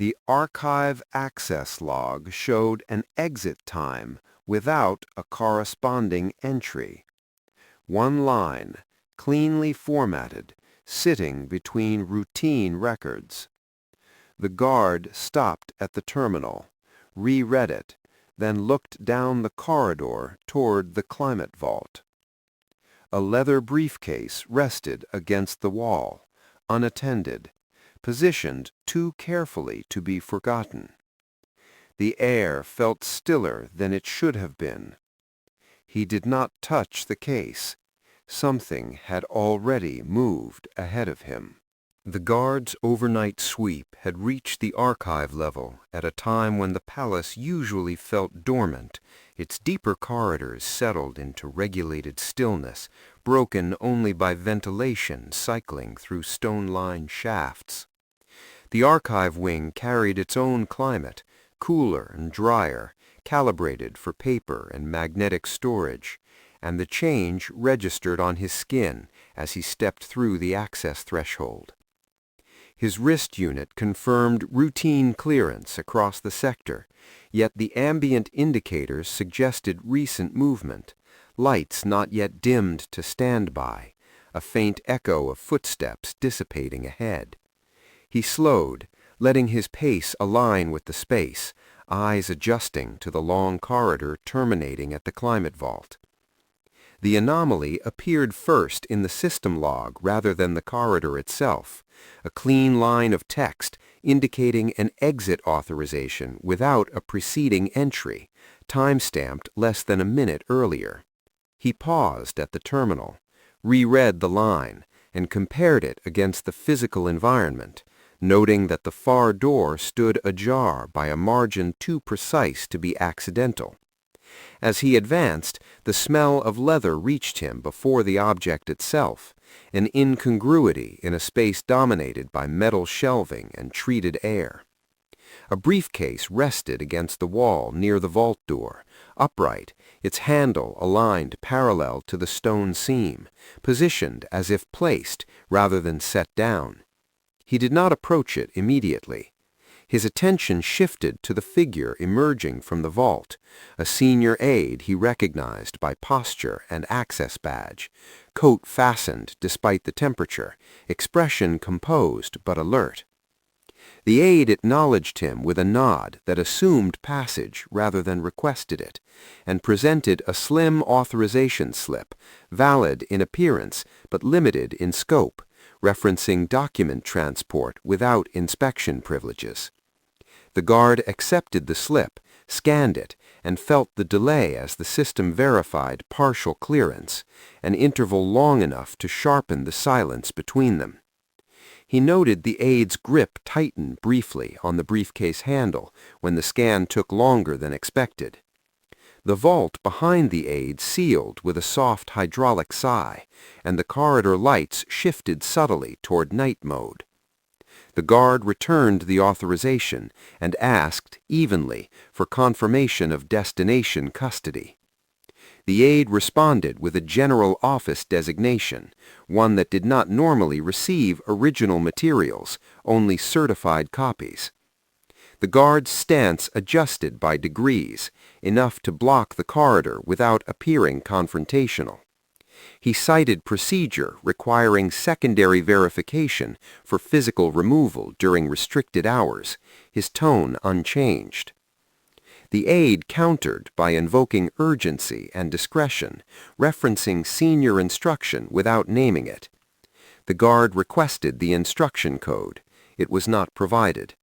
The archive access log showed an exit time without a corresponding entry. One line, cleanly formatted, sitting between routine records. The guard stopped at the terminal, reread it, then looked down the corridor toward the climate vault. A leather briefcase rested against the wall, unattended, positioned too carefully to be forgotten. The air felt stiller than it should have been. He did not touch the case. Something had already moved ahead of him. The guard's overnight sweep had reached the archive level at a time when the palace usually felt dormant, its deeper corridors settled into regulated stillness, broken only by ventilation cycling through stone-lined shafts. The archive wing carried its own climate, cooler and drier, calibrated for paper and magnetic storage, and the change registered on his skin as he stepped through the access threshold. His wrist unit confirmed routine clearance across the sector, yet the ambient indicators suggested recent movement, lights not yet dimmed to standby, a faint echo of footsteps dissipating ahead. He slowed, letting his pace align with the space, eyes adjusting to the long corridor terminating at the climate vault. The anomaly appeared first in the system log rather than the corridor itself, a clean line of text indicating an exit authorization without a preceding entry, time-stamped less than a minute earlier. He paused at the terminal, reread the line, and compared it against the physical environment, noting that the far door stood ajar by a margin too precise to be accidental. As he advanced, the smell of leather reached him before the object itself, an incongruity in a space dominated by metal shelving and treated air. A briefcase rested against the wall near the vault door, upright, its handle aligned parallel to the stone seam, positioned as if placed rather than set down. He did not approach it immediately. His attention shifted to the figure emerging from the vault, a senior aide he recognized by posture and access badge, coat fastened despite the temperature, expression composed but alert. The aide acknowledged him with a nod that assumed passage rather than requested it, and presented a slim authorization slip, valid in appearance but limited in scope, referencing document transport without inspection privileges. The guard accepted the slip, scanned it, and felt the delay as the system verified partial clearance, an interval long enough to sharpen the silence between them. He noted the aide's grip tighten briefly on the briefcase handle when the scan took longer than expected. The vault behind the aide sealed with a soft hydraulic sigh, and the corridor lights shifted subtly toward night mode. The guard returned the authorization and asked, evenly, for confirmation of destination custody. The aide responded with a general office designation, one that did not normally receive original materials, only certified copies. The guard's stance adjusted by degrees, enough to block the corridor without appearing confrontational. He cited procedure requiring secondary verification for physical removal during restricted hours, his tone unchanged. The aide countered by invoking urgency and discretion, referencing senior instruction without naming it. The guard requested the instruction code. It was not provided.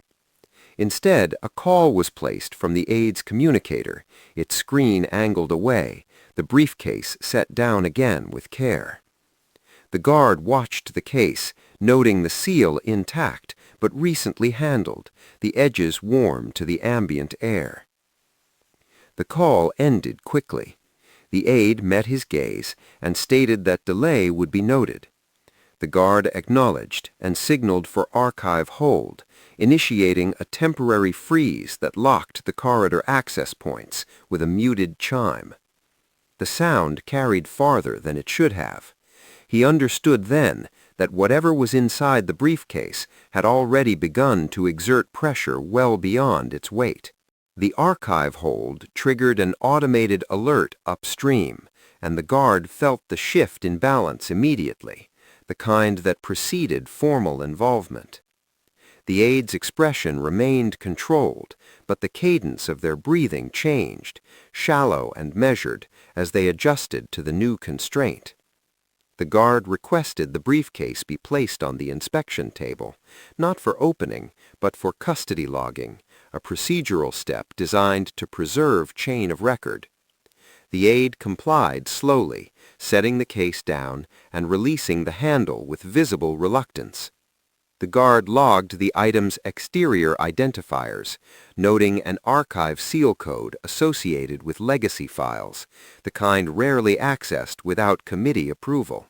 Instead, a call was placed from the aide's communicator, its screen angled away, the briefcase set down again with care. The guard watched the case, noting the seal intact but recently handled, the edges warm to the ambient air. The call ended quickly. The aide met his gaze and stated that delay would be noted. The guard acknowledged and signaled for archive hold, initiating a temporary freeze that locked the corridor access points with a muted chime. The sound carried farther than it should have. He understood then that whatever was inside the briefcase had already begun to exert pressure well beyond its weight. The archive hold triggered an automated alert upstream, and the guard felt the shift in balance immediately, the kind that preceded formal involvement. The aide's expression remained controlled, but the cadence of their breathing changed, shallow and measured, as they adjusted to the new constraint. The guard requested the briefcase be placed on the inspection table, not for opening, but for custody logging, a procedural step designed to preserve chain of record. The aide complied slowly, setting the case down and releasing the handle with visible reluctance. The guard logged the item's exterior identifiers, noting an archive seal code associated with legacy files, the kind rarely accessed without committee approval.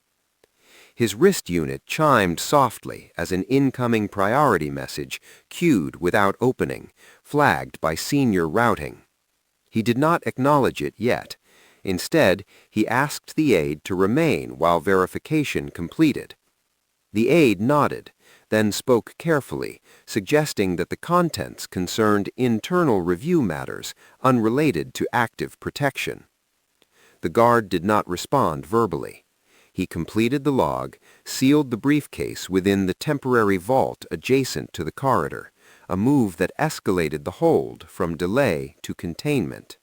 His wrist unit chimed softly as an incoming priority message queued without opening, flagged by senior routing. He did not acknowledge it yet. Instead, he asked the aide to remain while verification completed. The aide nodded, then spoke carefully, suggesting that the contents concerned internal review matters unrelated to active protection. The guard did not respond verbally. He completed the log, sealed the briefcase within the temporary vault adjacent to the corridor, a move that escalated the hold from delay to containment.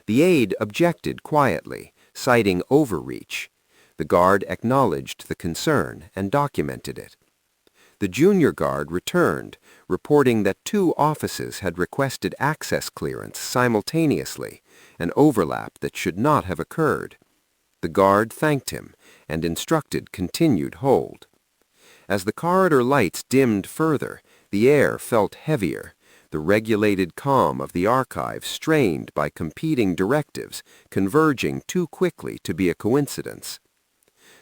The aide objected quietly, citing overreach. The guard acknowledged the concern and documented it. The junior guard returned, reporting that 2 offices had requested access clearance simultaneously, an overlap that should not have occurred. The guard thanked him and instructed continued hold. As the corridor lights dimmed further, the air felt heavier, the regulated calm of the archive strained by competing directives converging too quickly to be a coincidence.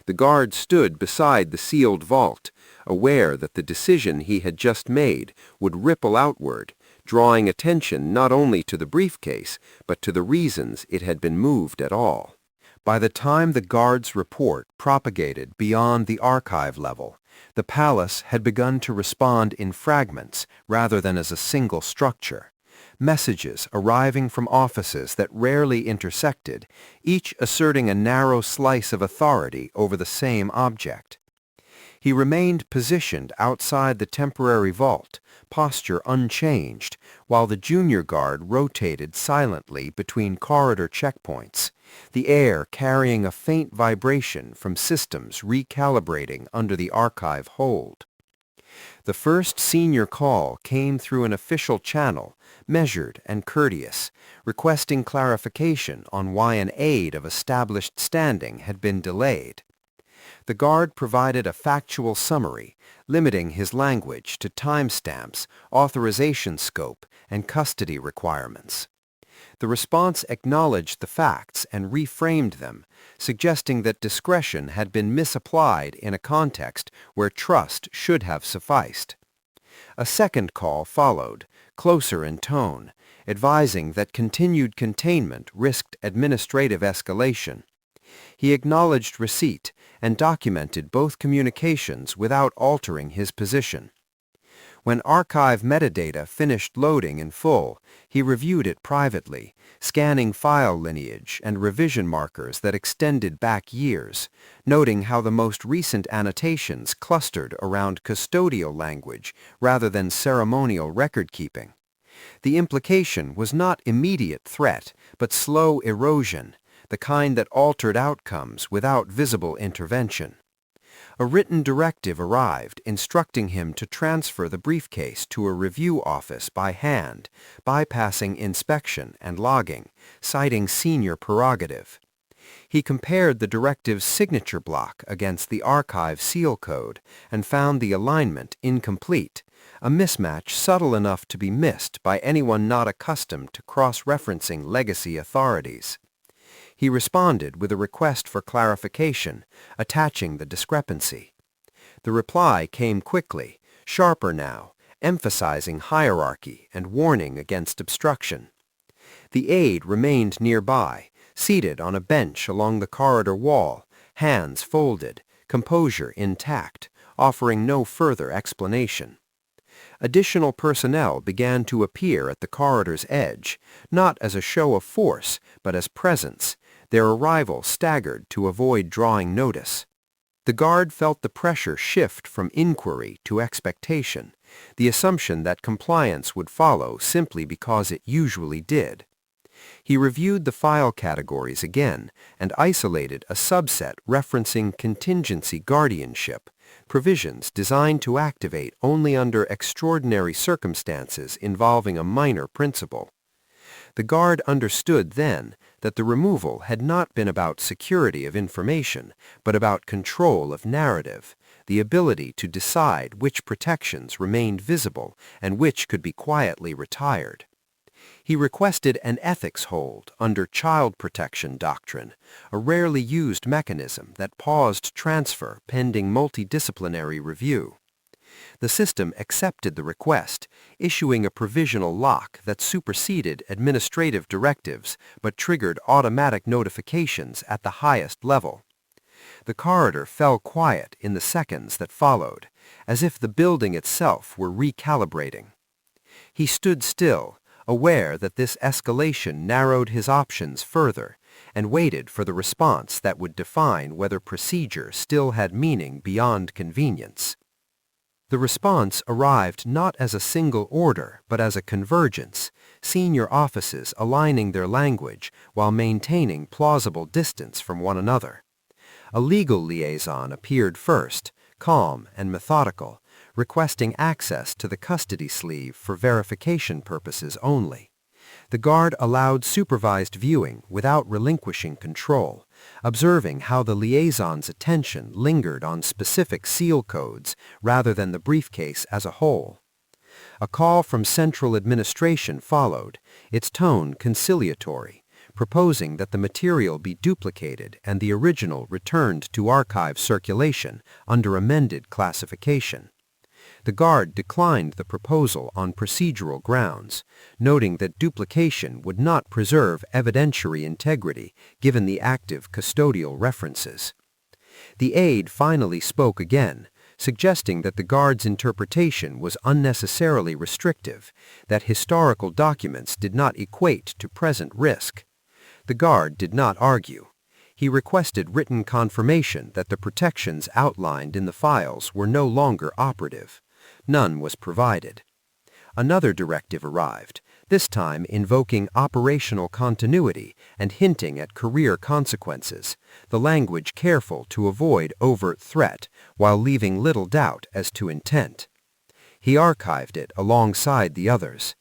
The guard stood beside the sealed vault, aware that the decision he had just made would ripple outward, drawing attention not only to the briefcase, but to the reasons it had been moved at all. By the time the guard's report propagated beyond the archive level, the palace had begun to respond in fragments rather than as a single structure. Messages arriving from offices that rarely intersected, each asserting a narrow slice of authority over the same object. He remained positioned outside the temporary vault, posture unchanged, while the junior guard rotated silently between corridor checkpoints, the air carrying a faint vibration from systems recalibrating under the archive hold. The first senior call came through an official channel, measured and courteous, requesting clarification on why an aide of established standing had been delayed. The guard provided a factual summary, limiting his language to timestamps, authorization scope, and custody requirements. The response acknowledged the facts and reframed them, suggesting that discretion had been misapplied in a context where trust should have sufficed. A second call followed, closer in tone, advising that continued containment risked administrative escalation. He acknowledged receipt and documented both communications without altering his position. When archive metadata finished loading in full, he reviewed it privately, scanning file lineage and revision markers that extended back years, noting how the most recent annotations clustered around custodial language rather than ceremonial record-keeping. The implication was not immediate threat, but slow erosion, the kind that altered outcomes without visible intervention. A written directive arrived instructing him to transfer the briefcase to a review office by hand, bypassing inspection and logging, citing senior prerogative. He compared the directive's signature block against the archive seal code and found the alignment incomplete, a mismatch subtle enough to be missed by anyone not accustomed to cross-referencing legacy authorities. He responded with a request for clarification, attaching the discrepancy. The reply came quickly, sharper now, emphasizing hierarchy and warning against obstruction. The aide remained nearby, seated on a bench along the corridor wall, hands folded, composure intact, offering no further explanation. Additional personnel began to appear at the corridor's edge, not as a show of force, but as presence, their arrival staggered to avoid drawing notice. The guard felt the pressure shift from inquiry to expectation, the assumption that compliance would follow simply because it usually did. He reviewed the file categories again and isolated a subset referencing contingency guardianship, provisions designed to activate only under extraordinary circumstances involving a minor principal. The guard understood then that the removal had not been about security of information, but about control of narrative, the ability to decide which protections remained visible and which could be quietly retired. He requested an ethics hold under child protection doctrine, a rarely used mechanism that paused transfer pending multidisciplinary review. The system accepted the request, issuing a provisional lock that superseded administrative directives but triggered automatic notifications at the highest level. The corridor fell quiet in the seconds that followed, as if the building itself were recalibrating. He stood still, aware that this escalation narrowed his options further, and waited for the response that would define whether procedure still had meaning beyond convenience. The response arrived not as a single order, but as a convergence, senior offices aligning their language while maintaining plausible distance from one another. A legal liaison appeared first, calm and methodical, requesting access to the custody sleeve for verification purposes only. The guard allowed supervised viewing without relinquishing control, observing how the liaison's attention lingered on specific seal codes rather than the briefcase as a whole. A call from central administration followed, its tone conciliatory, proposing that the material be duplicated and the original returned to archive circulation under amended classification. The guard declined the proposal on procedural grounds, noting that duplication would not preserve evidentiary integrity given the active custodial references. The aide finally spoke again, suggesting that the guard's interpretation was unnecessarily restrictive, that historical documents did not equate to present risk. The guard did not argue. He requested written confirmation that the protections outlined in the files were no longer operative. None was provided. Another directive arrived, this time invoking operational continuity and hinting at career consequences, the language careful to avoid overt threat while leaving little doubt as to intent. He archived it alongside the others.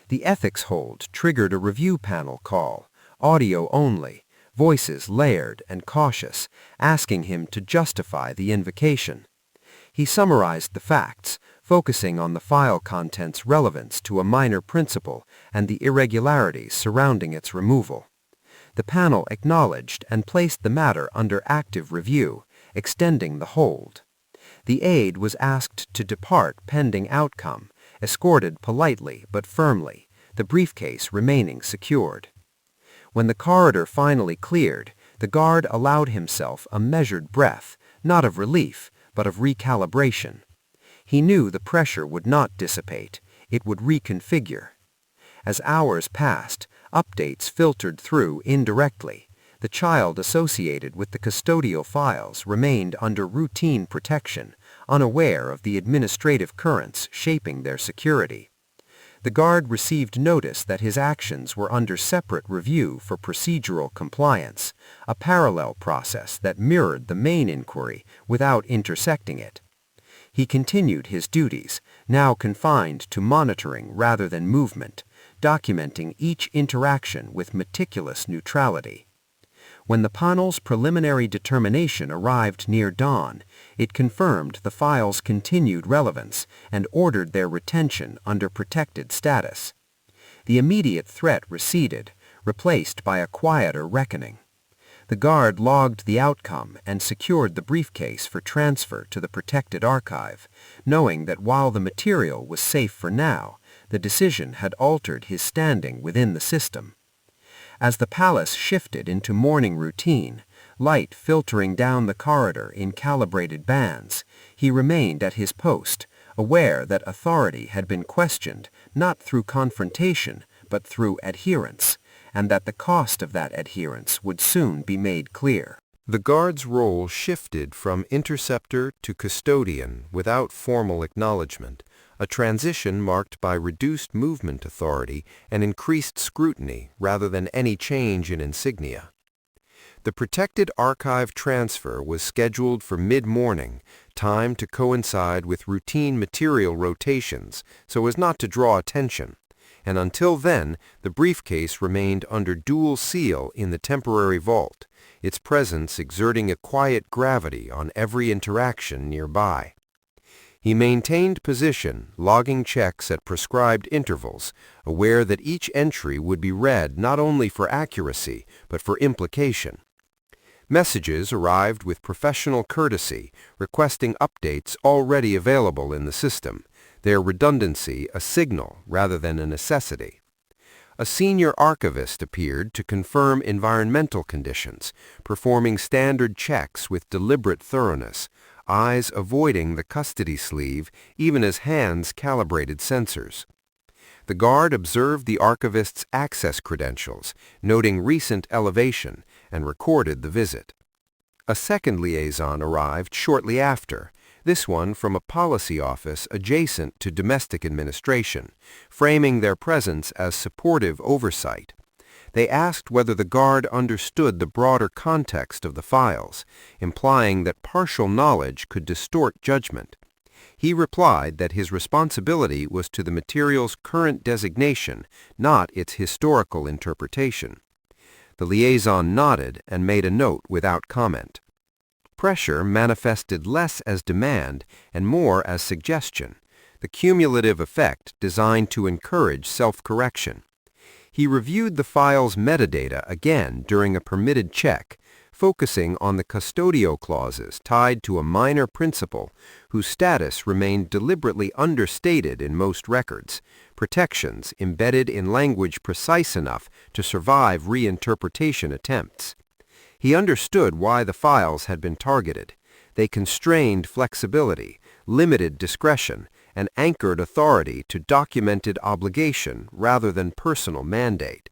The ethics hold triggered a review panel call, audio only, voices layered and cautious, asking him to justify the invocation. He summarized the facts, focusing on the file content's relevance to a minor principle and the irregularities surrounding its removal. The panel acknowledged and placed the matter under active review, extending the hold. The aide was asked to depart pending outcome, escorted politely but firmly, the briefcase remaining secured. When the corridor finally cleared, the guard allowed himself a measured breath, not of relief, but of recalibration. He knew the pressure would not dissipate, it would reconfigure. As hours passed, updates filtered through indirectly. The child associated with the custodial files remained under routine protection, unaware of the administrative currents shaping their security. The guard received notice that his actions were under separate review for procedural compliance, a parallel process that mirrored the main inquiry without intersecting it. He continued his duties, now confined to monitoring rather than movement, documenting each interaction with meticulous neutrality. When the panel's preliminary determination arrived near dawn, it confirmed the file's continued relevance and ordered their retention under protected status. The immediate threat receded, replaced by a quieter reckoning. The guard logged the outcome and secured the briefcase for transfer to the protected archive, knowing that while the material was safe for now, the decision had altered his standing within the system. As the palace shifted into morning routine, light filtering down the corridor in calibrated bands, he remained at his post, aware that authority had been questioned not through confrontation but through adherence, and that the cost of that adherence would soon be made clear. The guard's role shifted from interceptor to custodian without formal acknowledgement, a transition marked by reduced movement authority and increased scrutiny rather than any change in insignia. The protected archive transfer was scheduled for mid-morning, timed to coincide with routine material rotations so as not to draw attention, and until then the briefcase remained under dual seal in the temporary vault, its presence exerting a quiet gravity on every interaction nearby. He maintained position, logging checks at prescribed intervals, aware that each entry would be read not only for accuracy but for implication. Messages arrived with professional courtesy, requesting updates already available in the system, their redundancy a signal rather than a necessity. A senior archivist appeared to confirm environmental conditions, performing standard checks with deliberate thoroughness, eyes avoiding the custody sleeve even as hands calibrated sensors. The guard observed the archivist's access credentials, noting recent elevation, and recorded the visit. A second liaison arrived shortly after, this one from a policy office adjacent to domestic administration, framing their presence as supportive oversight. They asked whether the guard understood the broader context of the files, implying that partial knowledge could distort judgment. He replied that his responsibility was to the material's current designation, not its historical interpretation. The liaison nodded and made a note without comment. Pressure manifested less as demand and more as suggestion, the cumulative effect designed to encourage self-correction. He reviewed the file's metadata again during a permitted check, focusing on the custodial clauses tied to a minor principle whose status remained deliberately understated in most records, protections embedded in language precise enough to survive reinterpretation attempts. He understood why the files had been targeted. They constrained flexibility, limited discretion, and anchored authority to documented obligation rather than personal mandate.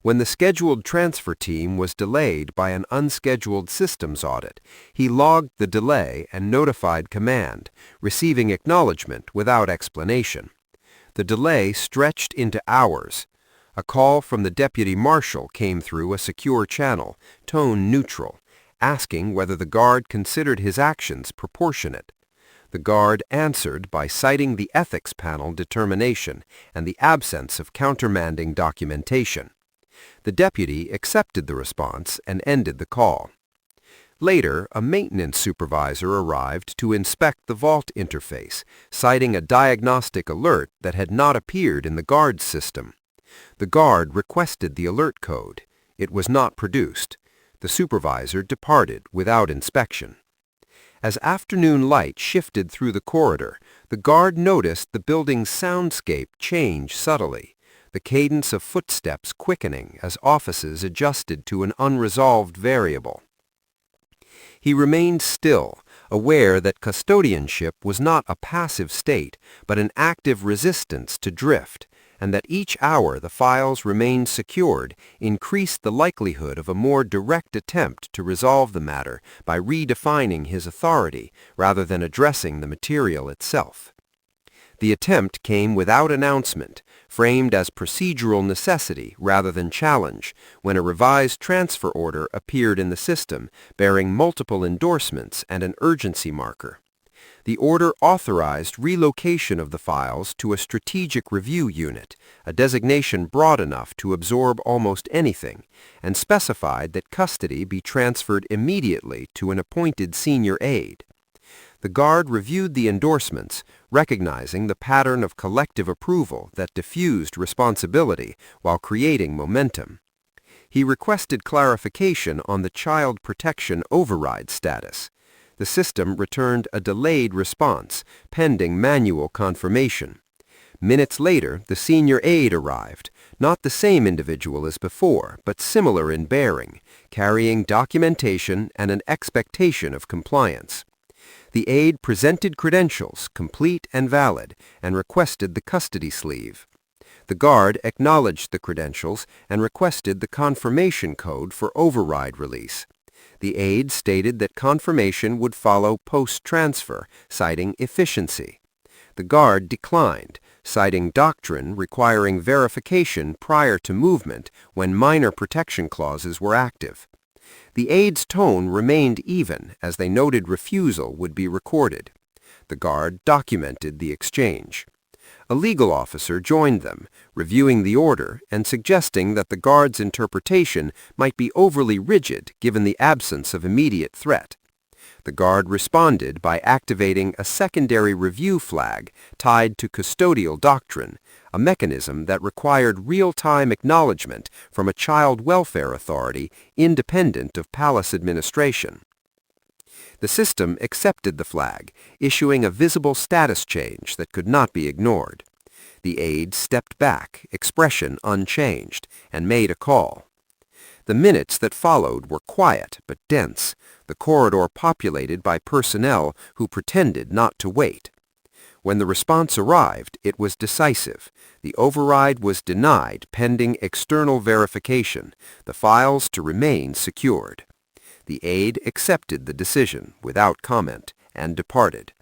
When the scheduled transfer team was delayed by an unscheduled systems audit, he logged the delay and notified command, receiving acknowledgement without explanation. The delay stretched into hours. A call from the deputy marshal came through a secure channel, tone neutral, asking whether the guard considered his actions proportionate. The guard answered by citing the ethics panel determination and the absence of countermanding documentation. The deputy accepted the response and ended the call. Later, a maintenance supervisor arrived to inspect the vault interface, citing a diagnostic alert that had not appeared in the guard's system. The guard requested the alert code. It was not produced. The supervisor departed without inspection. As afternoon light shifted through the corridor, the guard noticed the building's soundscape change subtly, the cadence of footsteps quickening as offices adjusted to an unresolved variable. He remained still, aware that custodianship was not a passive state, but an active resistance to drift, and that each hour the files remained secured increased the likelihood of a more direct attempt to resolve the matter by redefining his authority rather than addressing the material itself. The attempt came without announcement, framed as procedural necessity rather than challenge, when a revised transfer order appeared in the system, bearing multiple endorsements and an urgency marker. The order authorized relocation of the files to a strategic review unit, a designation broad enough to absorb almost anything, and specified that custody be transferred immediately to an appointed senior aide. The guard reviewed the endorsements, recognizing the pattern of collective approval that diffused responsibility while creating momentum. He requested clarification on the child protection override status. The system returned a delayed response, pending manual confirmation. Minutes later, the senior aide arrived, Not the same individual as before, but similar in bearing, carrying documentation and an expectation of compliance. The aide presented credentials, complete and valid, and requested the custody sleeve. The guard acknowledged the credentials and requested the confirmation code for override release. The aide stated that confirmation would follow post-transfer, citing efficiency. The guard declined, citing doctrine requiring verification prior to movement when minor protection clauses were active. The aide's tone remained even as they noted refusal would be recorded. The guard documented the exchange. A legal officer joined them, reviewing the order and suggesting that the guard's interpretation might be overly rigid given the absence of immediate threat. The guard responded by activating a secondary review flag tied to custodial doctrine, a mechanism that required real-time acknowledgement from a child welfare authority independent of palace administration. The system accepted the flag, issuing a visible status change that could not be ignored. The aide stepped back, expression unchanged, and made a call. The minutes that followed were quiet but dense, the corridor populated by personnel who pretended not to wait. When the response arrived, it was decisive. The override was denied pending external verification, the files to remain secured. The aide accepted the decision without comment and departed.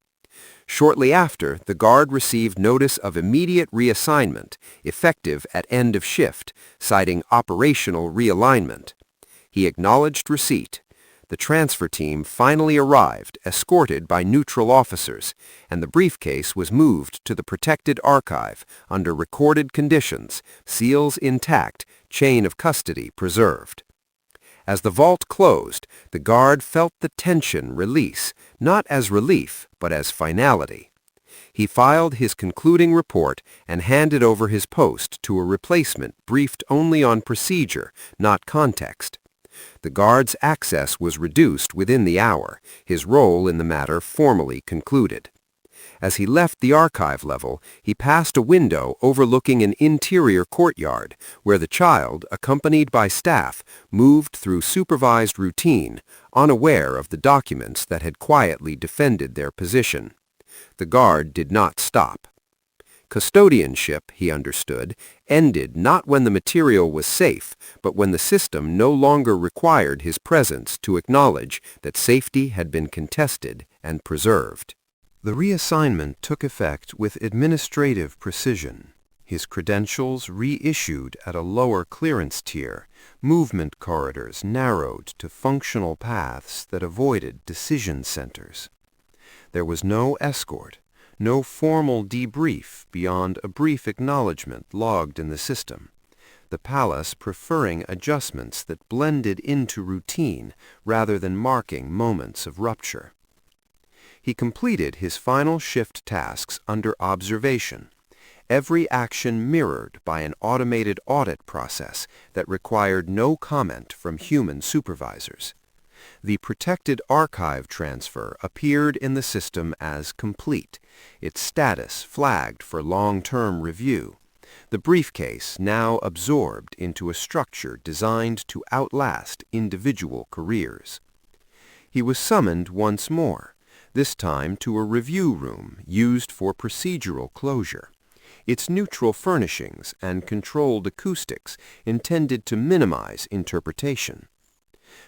Shortly after, the guard received notice of immediate reassignment, effective at end of shift, citing operational realignment. He acknowledged receipt. The transfer team finally arrived, escorted by neutral officers, and the briefcase was moved to the protected archive under recorded conditions, seals intact, chain of custody preserved. As the vault closed, the guard felt the tension release, not as relief, but as finality. He filed his concluding report and handed over his post to a replacement briefed only on procedure, not context. The guard's access was reduced within the hour, his role in the matter formally concluded. As he left the archive level, he passed a window overlooking an interior courtyard where the child, accompanied by staff, moved through supervised routine, unaware of the documents that had quietly defended their position. The guard did not stop. Custodianship, he understood, ended not when the material was safe, but when the system no longer required his presence to acknowledge that safety had been contested and preserved. The reassignment took effect with administrative precision. His credentials reissued at a lower clearance tier, movement corridors narrowed to functional paths that avoided decision centers. There was no escort, no formal debrief beyond a brief acknowledgement logged in the system, the palace preferring adjustments that blended into routine rather than marking moments of rupture. He completed his final shift tasks under observation, every action mirrored by an automated audit process that required no comment from human supervisors. The protected archive transfer appeared in the system as complete, its status flagged for long-term review, the briefcase now absorbed into a structure designed to outlast individual careers. He was summoned once more, this time to a review room used for procedural closure, its neutral furnishings and controlled acoustics intended to minimize interpretation.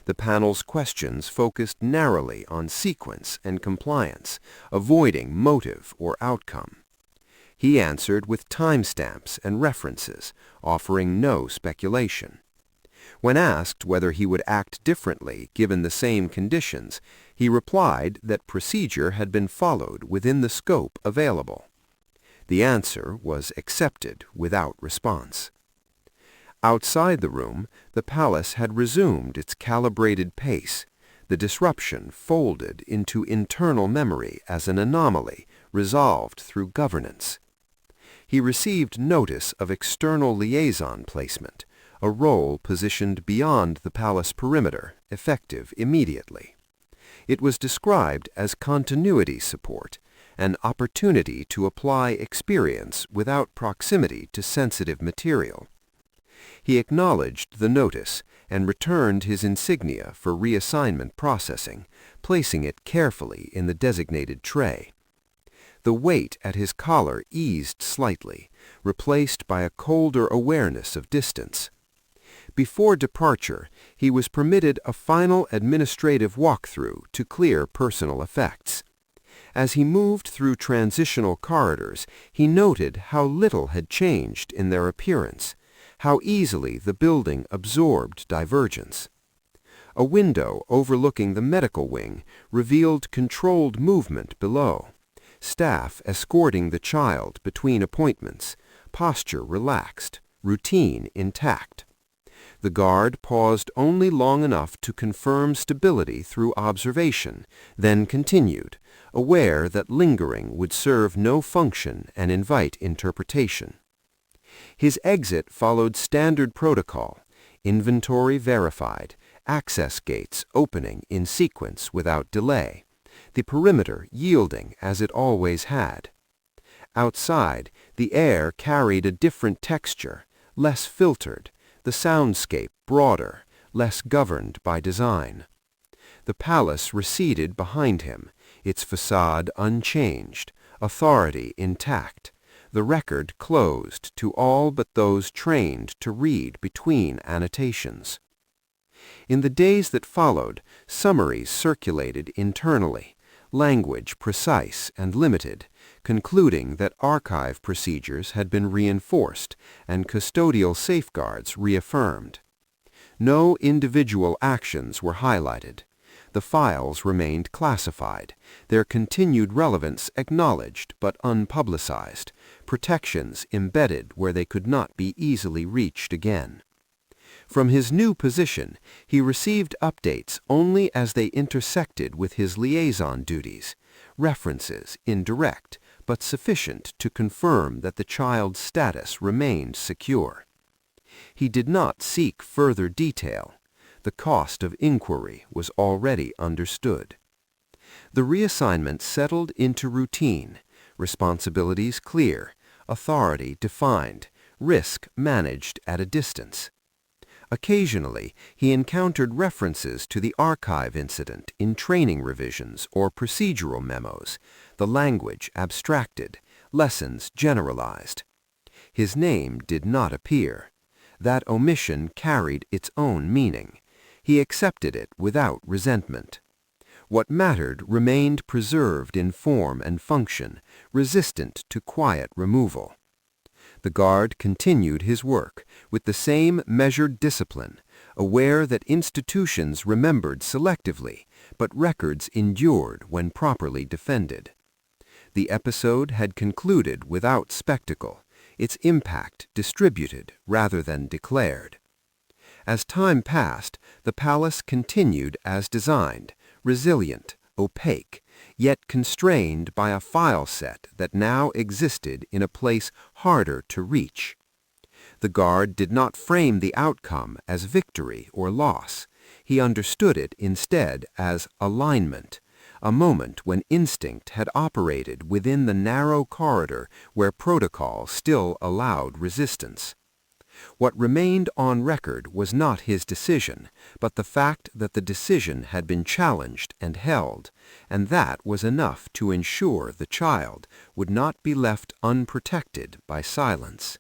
The panel's questions focused narrowly on sequence and compliance, avoiding motive or outcome. He answered with timestamps and references, offering no speculation. When asked whether he would act differently given the same conditions, he replied that procedure had been followed within the scope available. The answer was accepted without response. Outside the room, the palace had resumed its calibrated pace, the disruption folded into internal memory as an anomaly resolved through governance. He received notice of external liaison placement, a role positioned beyond the palace perimeter, effective immediately. It was described as continuity support, an opportunity to apply experience without proximity to sensitive material. He acknowledged the notice and returned his insignia for reassignment processing, placing it carefully in the designated tray. The weight at his collar eased slightly, replaced by a colder awareness of distance. Before departure, he was permitted a final administrative walkthrough to clear personal effects. As he moved through transitional corridors, he noted how little had changed in their appearance, how easily the building absorbed divergence. A window overlooking the medical wing revealed controlled movement below, staff escorting the child between appointments, posture relaxed, routine intact. The guard paused only long enough to confirm stability through observation, then continued, aware that lingering would serve no function and invite interpretation. His exit followed standard protocol, inventory verified, access gates opening in sequence without delay, the perimeter yielding as it always had. Outside, the air carried a different texture, less filtered, the soundscape broader, less governed by design. The palace receded behind him, its facade unchanged, authority intact, the record closed to all but those trained to read between annotations. In the days that followed, summaries circulated internally, language precise and limited, concluding that archive procedures had been reinforced and custodial safeguards reaffirmed. No individual actions were highlighted. The files remained classified, their continued relevance acknowledged but unpublicized, protections embedded where they could not be easily reached again. From his new position, he received updates only as they intersected with his liaison duties, references indirect but sufficient to confirm that the child's status remained secure. He did not seek further detail. The cost of inquiry was already understood. The reassignment settled into routine, responsibilities clear, authority defined, risk managed at a distance. Occasionally, he encountered references to the archive incident in training revisions or procedural memos, the language abstracted, lessons generalized. His name did not appear. That omission carried its own meaning. He accepted it without resentment. What mattered remained preserved in form and function, resistant to quiet removal. The guard continued his work with the same measured discipline, aware that institutions remembered selectively, but records endured when properly defended. The episode had concluded without spectacle, its impact distributed rather than declared. As time passed, the palace continued as designed, resilient, opaque, yet constrained by a file set that now existed in a place harder to reach. The guard did not frame the outcome as victory or loss. He understood it instead as alignment, a moment when instinct had operated within the narrow corridor where protocol still allowed resistance. What remained on record was not his decision, but the fact that the decision had been challenged and held, and that was enough to ensure the child would not be left unprotected by silence.